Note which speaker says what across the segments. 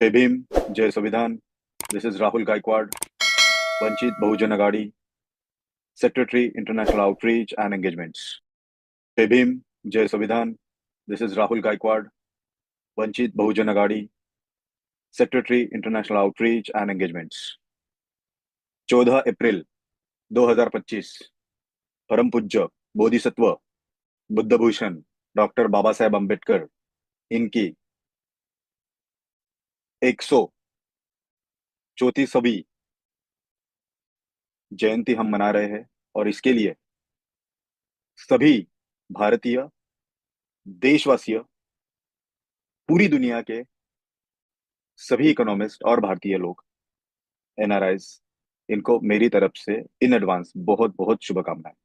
Speaker 1: जय भीम, जय संविधान। दिस इज राहुल गायकवाड़, वंचित बहुजन अगाड़ी, secretary international outreach and engagements. जय भीम, जय संविधान। दिस इज राहुल गायकवाड़, वंचित बहुजन अगाड़ी, secretary international outreach and engagements. 14 अप्रैल 2025, परम पूज्य बोधिसत्व बुद्ध भूषण डॉक्टर बाबा साहेब अम्बेडकर, इनकी 134वीं जयंती हम मना रहे हैं। और इसके लिए सभी भारतीय देशवासियों, पूरी दुनिया के सभी इकोनॉमिस्ट और भारतीय लोग, एनआरआईज, इनको मेरी तरफ से इन एडवांस बहुत बहुत शुभकामनाएं।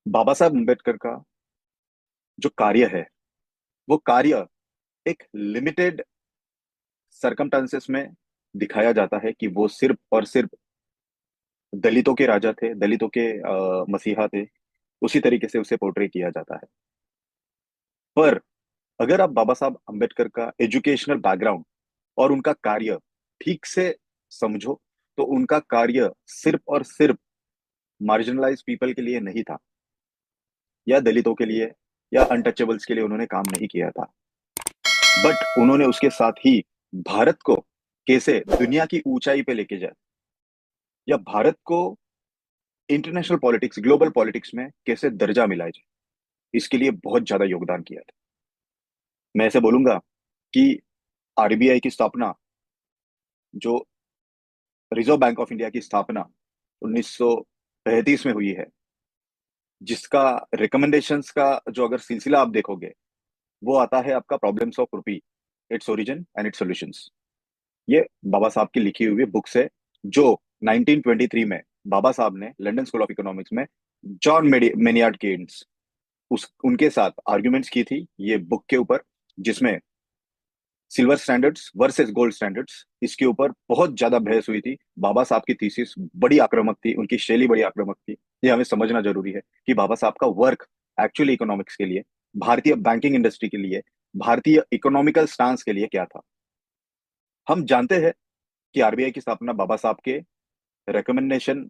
Speaker 1: बाबा साहब अम्बेडकर का जो कार्य है, वो कार्य एक लिमिटेड सरकमस्टांसेस में दिखाया जाता है कि वो सिर्फ और सिर्फ दलितों के राजा थे, दलितों के मसीहा थे। उसी तरीके से उसे पोर्ट्रे किया जाता है। पर अगर आप बाबा साहब अम्बेडकर का एजुकेशनल बैकग्राउंड और उनका कार्य ठीक से समझो, तो उनका कार्य सिर्फ और सिर्फ मार्जिनलाइज पीपल के लिए नहीं था, या दलितों के लिए, या अनटचेबल्स के लिए उन्होंने काम नहीं किया था। बट उन्होंने उसके साथ ही भारत को कैसे दुनिया की ऊंचाई पे लेके जाए, या भारत को इंटरनेशनल पॉलिटिक्स, ग्लोबल पॉलिटिक्स में कैसे दर्जा मिलाया जाए, इसके लिए बहुत ज्यादा योगदान किया था। मैं ऐसे बोलूंगा कि आरबीआई की स्थापना, जो रिजर्व बैंक ऑफ इंडिया की स्थापना 1935 में हुई है, जिसका रिकमेंडेशंस का जो अगर सिलसिला आप देखोगे, वो आता है आपका problems of rupee, its origin and it's solutions. ये बाबा साहब की लिखी हुई बुक से, जो 1923 में बाबा साहब ने लंदन स्कूल ऑफ इकोनॉमिक्स में जॉन मेनियार्ड केन्स उस उनके साथ आर्ग्यूमेंट्स की थी ये बुक के ऊपर, जिसमें silver standards versus gold standards, इसके ऊपर बहुत ज्यादा बहस हुई थी। बाबा साहब की थीसिस बड़ी आक्रामक थी, उनकी शैली बड़ी आक्रामक थी। ये हमें समझना जरूरी है कि बाबा साहब का वर्क एक्चुअली इकोनॉमिक्स के लिए, भारतीय बैंकिंग इंडस्ट्री के लिए, भारतीय इकोनॉमिकल स्टांस के लिए क्या था। हम जानते हैं कि आरबीआई की स्थापना बाबा साहब के रिकमेंडेशन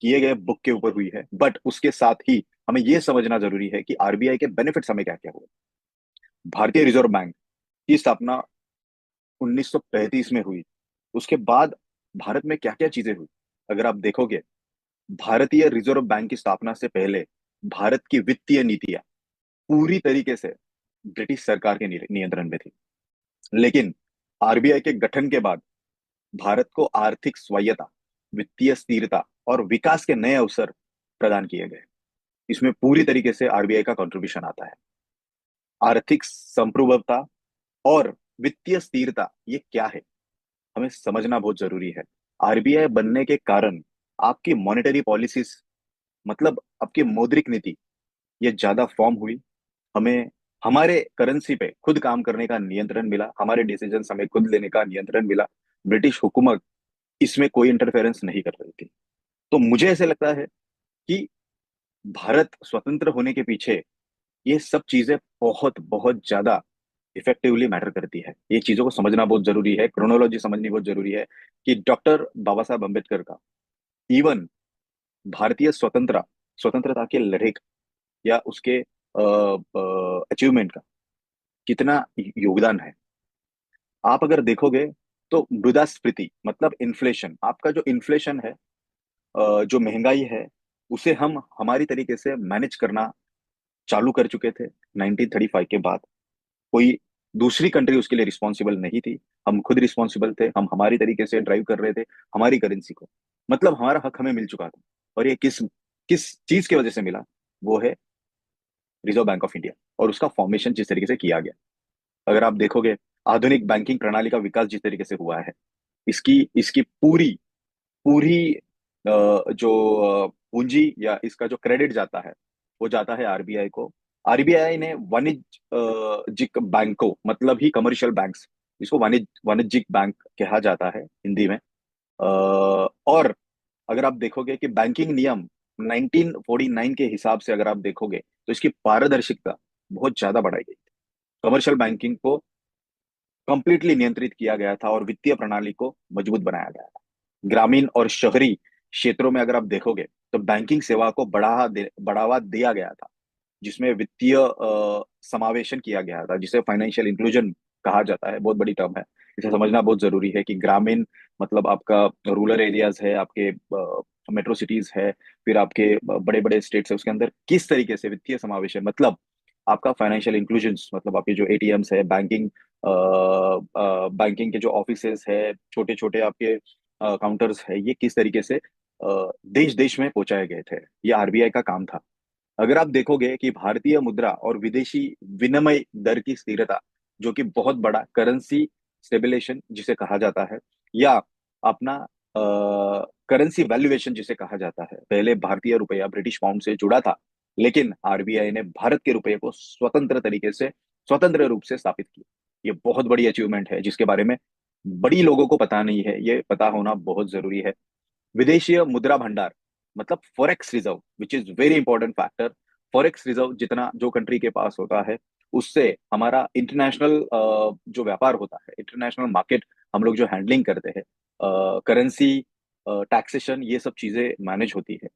Speaker 1: किए गए बुक के ऊपर हुई है, बट उसके साथ ही हमें यह समझना जरूरी है कि आरबीआई के बेनिफिट्स हमें क्या क्या हुए। भारतीय रिजर्व बैंक की स्थापना 1935 में हुई। उसके बाद भारत में क्या क्या चीजें हुई, अगर आप देखोगे, भारतीय रिजर्व बैंक की स्थापना से पहले भारत की वित्तीय नीतियां पूरी तरीके से ब्रिटिश सरकार के नियंत्रण में थी। लेकिन आरबीआई के गठन के बाद भारत को आर्थिक स्वायत्ता, वित्तीय स्थिरता और विकास के नए अवसर प्रदान किए गए। इसमें पूरी तरीके से आरबीआई का कंट्रीब्यूशन आता है। आर्थिक संप्रभुता और वित्तीय स्थिरता ये क्या है, हमें समझना बहुत जरूरी है। आरबीआई बनने के कारण आपकी मॉनेटरी पॉलिसीज, मतलब आपकी मौद्रिक नीति, ये ज्यादा फॉर्म हुई। हमें हमारे करेंसी पे खुद काम करने का नियंत्रण मिला, हमारे डिसीजन हमें खुद लेने का नियंत्रण मिला। ब्रिटिश हुकूमत इसमें कोई इंटरफेरेंस नहीं कर रही थी। तो मुझे ऐसे लगता है कि भारत स्वतंत्र होने के पीछे ये सब चीजें बहुत बहुत ज्यादा इफेक्टिवली मैटर करती है। ये चीजों को समझना बहुत जरूरी है, क्रोनोलॉजी समझनी बहुत जरूरी है कि डॉक्टर बाबा साहब अम्बेडकर का, इवन भारतीय स्वतंत्रता के लड़ाई का, या उसके अचीवमेंट का कितना योगदान है। आप अगर देखोगे तो मुद्रास्फीति मतलब इन्फ्लेशन, आपका जो इन्फ्लेशन है, जो महंगाई है, उसे हम हमारी तरीके से मैनेज करना चालू कर चुके थे 1935 के बाद। कोई दूसरी कंट्री उसके लिए रिस्पॉन्सिबल नहीं थी, हम खुद रिस्पॉन्सिबल थे। हम हमारी तरीके से ड्राइव कर रहे थे हमारी करेंसी को, मतलब हमारा हक हमें मिल चुका था। और ये किस किस चीज की वजह से मिला, वो है रिजर्व बैंक ऑफ इंडिया और उसका फॉर्मेशन जिस तरीके से किया गया। अगर आप देखोगे, आधुनिक बैंकिंग प्रणाली का विकास जिस तरीके से हुआ है, इसकी इसकी पूरी पूरी जो पूंजी या इसका जो क्रेडिट जाता है, वो जाता है आरबीआई को। आरबीआई ने वाणिज्यिक बैंक को, मतलब ही कमर्शियल बैंक्स, इसको वाणिज्यिक बैंक कहा जाता है हिंदी में। और अगर आप देखोगे कि बैंकिंग नियम 1949 के हिसाब से अगर आप देखोगे, तो इसकी पारदर्शिता बहुत ज्यादा बढ़ाई गई। कमर्शियल बैंकिंग को कंप्लीटली नियंत्रित किया गया था और वित्तीय प्रणाली को मजबूत बनाया गया था। ग्रामीण और शहरी क्षेत्रों में अगर आप देखोगे तो बैंकिंग सेवा को बढ़ावा दिया गया था, जिसमें वित्तीय समावेशन किया गया था, जिसे फाइनेंशियल इंक्लूजन कहा जाता है। बहुत बड़ी टर्म है, इसे समझना बहुत जरूरी है कि ग्रामीण मतलब आपका रूरल एरियाज है, आपके मेट्रो सिटीज है, फिर आपके बड़े बड़े स्टेट्स है, उसके अंदर किस तरीके से वित्तीय समावेशन मतलब आपका फाइनेंशियल इंक्लूजन, मतलब आपके जो एटीएम्स है, बैंकिंग के जो ऑफिसेस है, छोटे छोटे आपके काउंटर्स है, ये किस तरीके से देश देश में पहुंचाए गए थे, ये आरबीआई का काम था। अगर आप देखोगे कि भारतीय मुद्रा और विदेशी विनिमय दर की स्थिरता, जो कि बहुत बड़ा करेंसी स्टेबिलेशन जिसे कहा जाता है, या अपना करेंसी वैल्यूएशन जिसे कहा जाता है, पहले भारतीय रुपया ब्रिटिश पाउंड से जुड़ा था, लेकिन आरबीआई ने भारत के रुपये को स्वतंत्र रूप से स्थापित किया। ये बहुत बड़ी अचीवमेंट है जिसके बारे में बड़ी लोगों को पता नहीं है, ये पता होना बहुत जरूरी है। विदेशीय मुद्रा भंडार मतलब forex reserve, which is very important factor. Forex reserve जितना जो कंट्री के पास होता है, उससे हमारा इंटरनेशनल जो व्यापार होता है, इंटरनेशनल मार्केट हम लोग जो हैंडलिंग करते हैं, करेंसी, टैक्सेशन, ये सब चीजें मैनेज होती है।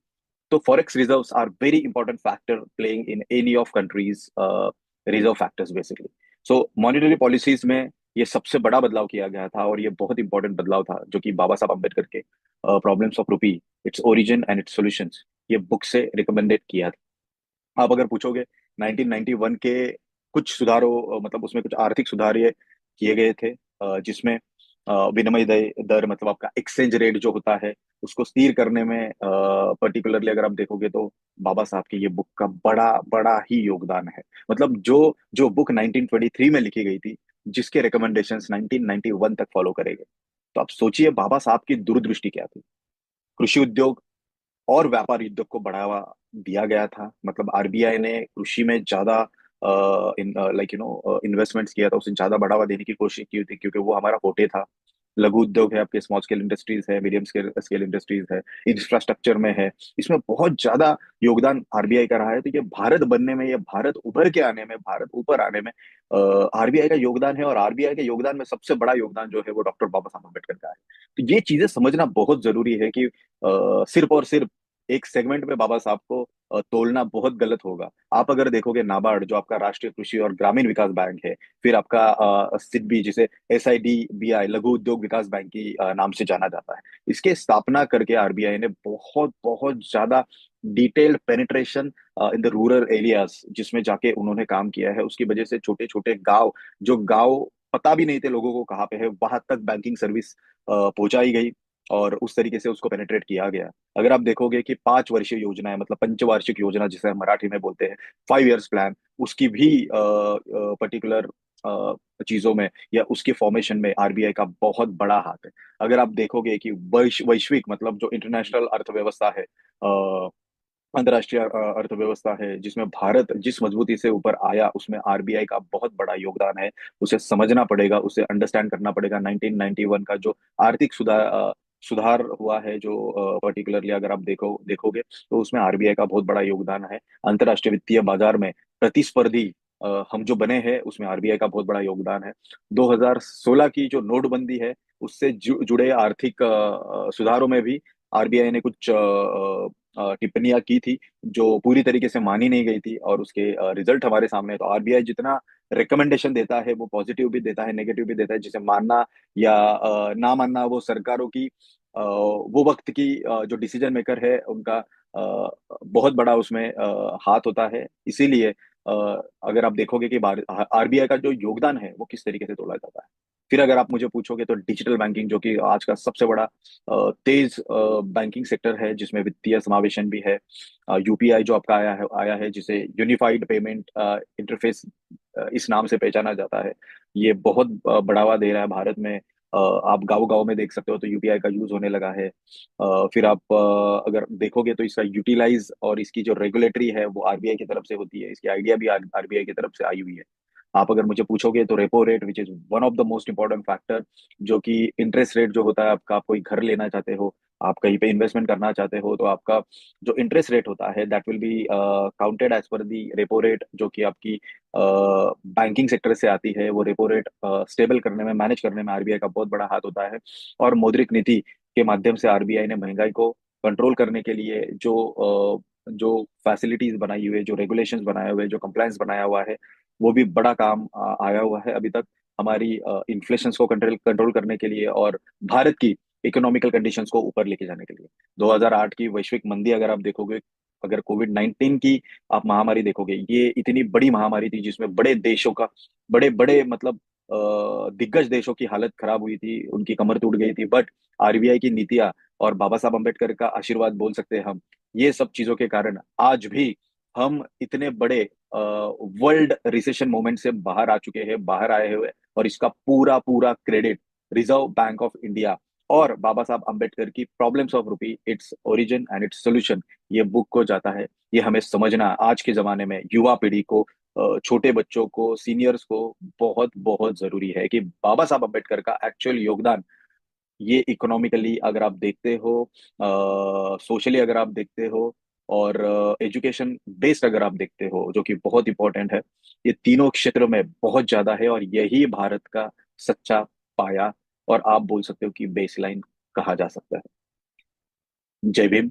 Speaker 1: तो forex reserves are very important factor playing in any of countries reserve factors basically. So monetary policies में ये सबसे बड़ा बदलाव किया गया था, और ये बहुत इंपॉर्टेंट बदलाव था जो कि बाबा साहब अम्बेडकर के प्रॉब्लम्स ऑफ रूपी, its origin and it's solutions, ये बुक से रिकमेंडेड किया था। आप अगर पूछोगे 1991 के कुछ सुधारों, मतलब उसमें कुछ आर्थिक सुधार ये किए गए थे, जिसमें विनिमय दर मतलब आपका एक्सचेंज रेट जो होता है, उसको स्थिर करने में पर्टिकुलरली अगर आप देखोगे तो बाबा साहब की ये बुक का बड़ा बड़ा ही योगदान है। मतलब जो जो बुक 1923 में लिखी गई थी, जिसके रिकमेंडेशंस 1991 तक फॉलो करे गए, तो आप सोचिए बाबा साहब की दूरदृष्टि क्या थी। कृषि उद्योग और व्यापार उद्योग को बढ़ावा दिया गया था, मतलब आरबीआई ने कृषि में ज्यादा इन लाइक इन्वेस्टमेंट्स किया था, उसे ज्यादा बढ़ावा देने की कोशिश की थी, क्योंकि वो हमारा फोटे था। लघु उद्योग है, आपके स्मॉल स्केल इंडस्ट्रीज है, मीडियम स्केल स्केल इंडस्ट्रीज है, इंफ्रास्ट्रक्चर में है, इसमें बहुत ज्यादा योगदान आरबीआई का रहा है। तो ये भारत बनने में, ये भारत उभर के आने में, भारत ऊपर आने में आरबीआई का योगदान है। और आरबीआई के योगदान में सबसे बड़ा योगदान जो है वो डॉक्टर बाबा साहब अम्बेडकर का है। तो ये चीजें समझना बहुत जरूरी है कि सिर्फ और सिर्फ एक सेगमेंट में बाबा साहब को तोलना बहुत गलत होगा। आप अगर देखोगे नाबार्ड जो आपका राष्ट्रीय कृषि और ग्रामीण विकास बैंक है, फिर आपका सिडबी जिसे एसआईडीबीआई लघु उद्योग विकास बैंक की नाम से जाना जाता है, इसके स्थापना करके आरबीआई ने बहुत बहुत ज्यादा detailed penetration in the rural areas जिसमें जाके उन्होंने काम किया है, उसकी वजह से छोटे छोटे गांव, जो गांव पता भी नहीं थे लोगों को कहाँ पे है, वहां तक बैंकिंग सर्विस पहुंचाई गई, और उस तरीके से उसको पेनिट्रेट किया गया। अगर आप देखोगे कि 5 वर्षीय योजना है, मतलब पंचवार्षिक योजना जिसे हम मराठी में बोलते हैं, 5 इयर्स प्लान, उसकी भी पर्टिकुलर चीजों में या उसके फॉर्मेशन में आरबीआई का बहुत बड़ा हाथ है। अगर आप देखोगे कि वैश्विक मतलब जो इंटरनेशनल अर्थव्यवस्था है, अंतर्राष्ट्रीय अर्थव्यवस्था है, जिसमें भारत जिस मजबूती से ऊपर आया, उसमें आरबीआई का बहुत बड़ा योगदान है। उसे समझना पड़ेगा, उसे अंडरस्टैंड करना पड़ेगा। 1991 का जो आर्थिक सुधार हुआ है, जो पर्टिकुलरली अगर आप देखोगे तो उसमें आरबीआई का बहुत बड़ा योगदान है। अंतर्राष्ट्रीय वित्तीय बाजार में प्रतिस्पर्धी हम जो बने हैं, उसमें आरबीआई का बहुत बड़ा योगदान है। 2016 की जो नोटबंदी है, उससे जुड़े आर्थिक सुधारों में भी आरबीआई ने कुछ टिप्पणियां की थी, जो पूरी तरीके से मानी नहीं गई थी, और उसके रिजल्ट हमारे सामने है। तो आरबीआई जितना रिकमेंडेशन देता है, वो पॉजिटिव भी देता है, नेगेटिव भी देता है, जिसे मानना या ना मानना वो सरकारों की वो वक्त की जो डिसीजन मेकर है उनका बहुत बड़ा उसमें हाथ होता है। इसीलिए अगर आप देखोगे कि आरबीआई का जो योगदान है वो किस तरीके से तोला जाता है। फिर अगर आप मुझे पूछोगे तो डिजिटल बैंकिंग, जो कि आज का सबसे बड़ा तेज बैंकिंग सेक्टर है, जिसमें वित्तीय समावेशन भी है। यूपीआई जो आपका आया है, जिसे यूनिफाइड पेमेंट इंटरफेस इस नाम से पहचाना जाता है, ये बहुत बढ़ावा दे रहा है भारत में। आप गांव गांव में देख सकते हो तो यूपीआई का यूज होने लगा है। फिर आप अगर देखोगे तो इसका यूटिलाइज और इसकी जो रेगुलेटरी है वो आरबीआई की तरफ से होती है, इसकी आइडिया भी आरबीआई की तरफ से आई हुई है। आप अगर मुझे पूछोगे तो repo rate, which is one of the most important factor, जो कि इंटरेस्ट रेट जो होता है आपका, आप कोई घर लेना चाहते हो आप कहीं पे इन्वेस्टमेंट करना चाहते हो तो आपका जो इंटरेस्ट रेट होता है that will be counted as per the repo rate, जो कि आपकी बैंकिंग सेक्टर से आती है। वो रेपो रेट स्टेबल करने में, मैनेज करने में आरबीआई का बहुत बड़ा हाथ होता है। और मौद्रिक नीति के माध्यम से आरबीआई ने महंगाई को कंट्रोल करने के लिए जो फैसिलिटीज बनाई हुई है, जो रेगुलेशंस बनाए हुए, जो कंप्लायंस बनाया हुआ है, वो भी बड़ा काम आया हुआ है अभी तक हमारी इन्फ्लेशन को कंट्रोल कंट्रोल करने के लिए और भारत की इकोनॉमिकल कंडीशंस को ऊपर लेके जाने के लिए। 2008 की वैश्विक मंदी अगर आप देखोगे, अगर कोविड 19 की आप महामारी देखोगे, ये इतनी बड़ी महामारी थी जिसमें बड़े देशों का, बड़े बड़े मतलब दिग्गज देशों की हालत खराब हुई थी, उनकी कमर टूट गई थी। बट आरबीआई की नीतियां और बाबा साहब अम्बेडकर का आशीर्वाद बोल सकते हैं हम, ये सब चीजों के कारण आज भी हम इतने बड़े वर्ल्ड रिसेशन मोमेंट से बाहर आ चुके हैं, बाहर आए हुए। और इसका पूरा पूरा credit reserve bank of India और बाबा साहब अम्बेडकर की प्रॉब्लम्स ऑफ रूपी, its origin and its solution, ये बुक को जाता है। ये हमें समझना आज के जमाने में युवा पीढ़ी को, छोटे बच्चों को, सीनियर्स को बहुत बहुत जरूरी है कि बाबा साहब अम्बेडकर का एक्चुअल योगदान, ये इकोनॉमिकली अगर आप देखते हो, सोशली अगर आप देखते हो, और एजुकेशन बेस्ड अगर आप देखते हो, जो कि बहुत इंपॉर्टेंट है, ये तीनों क्षेत्रों में बहुत ज्यादा है। और यही भारत का सच्चा पाया और आप बोल सकते हो कि बेसलाइन कहा जा सकता है। जय भीम।